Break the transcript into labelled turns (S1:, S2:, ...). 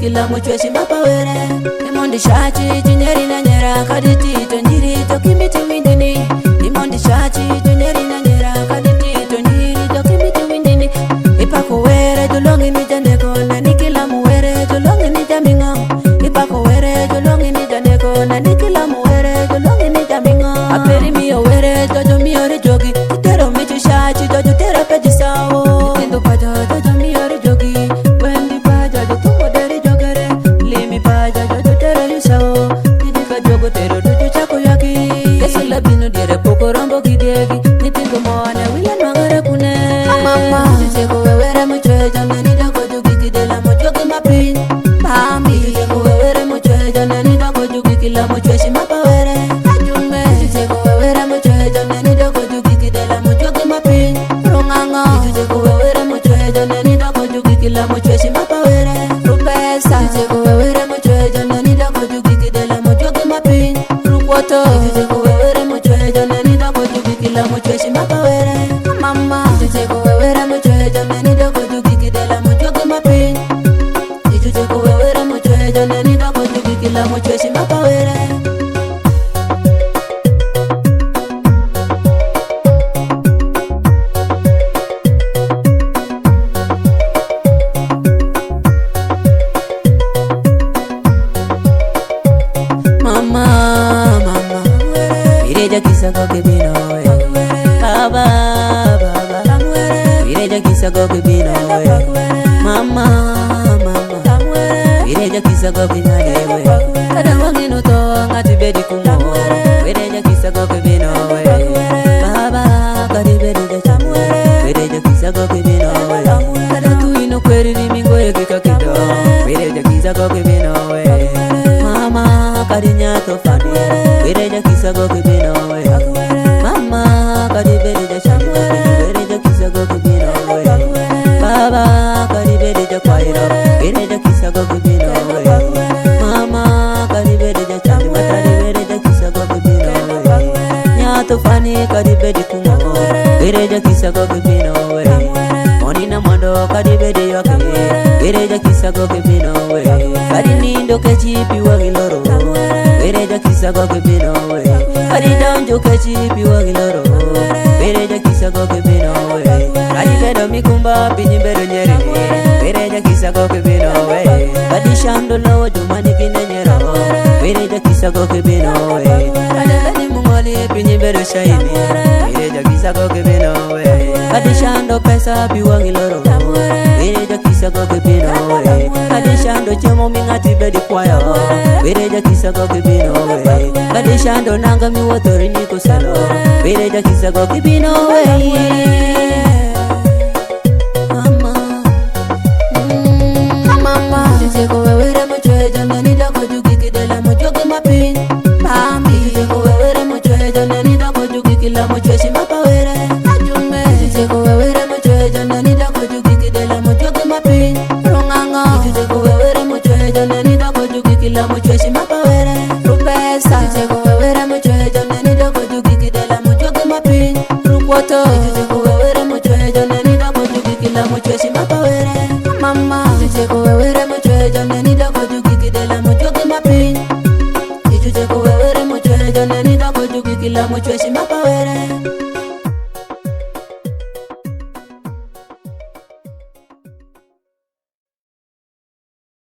S1: kila muchweshi mapawere Imondi shachi tunyeri na nyera kaditi tonjiri tokimiti windini Imondi shachi tunyeri na nyera kaditi tonjiri tokimiti windini Ipako were tulongi ni jandeko na nikila muwere tulongi ni jamingo Ipako were tulongi ni jandeko na nikila muwere tulongi ni jamingo Aperi miyo were tojo miyo rijogi Tutero michu shachi tojo tera peji sao Nitindo pajo tojo miyo rijogi Wendi paja jo tumo deri jogere Limi paja jo jo tera yusao Nidika jogo tero tuju chako yaki Kesi labino dire poko rombo kidiegi Nitindo moane wile mangare kune Mama Jiseko wewere muchwe jane nida kojugi kidela mojogi mapin Mami Jiseko wewere muchwe jane nida kojugi kila muchwe shimapawere Ajume Jiseko wewere muchwe jane nida kojugi kidela mojogi mapin Rungango Jiseko wewere muchwe jane nida kojugi kila muchwe shimapawere Rupesa Jiseko wewere muchwe jane nida kojugi kidela mojogi mapin Rukwoto Jiseko wewere muchwe jane nida kojugi kila muchwe shimapawere Mama Jiseko wewere muchwe jane nida kojugi kidela mojogi mapin Jiseko wewere muchwe jane nida kojugi kila muchwe shimapawere Mama, mama, mireja kisa goke bino Baba, baba, mireja kisa goke bino Mama, mama, mireja kisa goke nyadewe Kada wangino to ngati bedi kumo Mireja kisa goke bino Baba, kari bedi de chamu Mireja kisa goke bino Kada tuino kweri ni mingo yekika kido Mireja kisa goke bino Mama kadinya to fadi Bereja kisa goke bino Mama kadi bereja shamu Bereja kisa goke bino Baba kadi bereja kwairo Bereja kisa goke bino Mama kadi bereja shamu Matadi bereja kisa goke bino Nyato fani kadi bedi kumo Bereja kisa goke bino Monina mondo kadi bedi yoke Bereja kisa goke bino Kadi nindo kechipi wagiloro Bereja kisa goke bino Kadi donjo kechipi wagiloro Bereja kisa goke bino Kadi bedo mikumba pinyi bedo nyeri Bereja kisa goke bino Kadi shando lawa jumani kine nyero Bereja kisa goke bino Kadi mungoli pinyi bedo shaini Bereja kisa goke bino Kadi shando pesa pi wagiloro Bereja kisa goke bino Kadi shando chemo mingati bedi kwayo Bereja kisa goke bino Kadi shando nanga mi wotori niko salo Bereja kisa goke bino Mama Mama Jiseko wewere muchwe jane nida kojugi kidela mojogi mapin Mami Jiseko wewere muchwe jane nida kojugi kila muchwe shimapawere Ajume Jiseko wewere muchwe jane nida kojugi kidela mojogi mapin Rungango Jiseko wewere muchwe jane nida kojugi kila muchwe shimapawere Rupesa Jiseko wewere muchwe jane nida kojugi kidela mojogi mapin Rukwoto Jiseko wewere muchwe jane nida kojugi kila muchwe shimapawere Mama Jiseko wewere muchwe jane nida kojugi kidela mojogi mapin Jiseko wewere muchwe jane nida kojugi kila muchwe shimapawere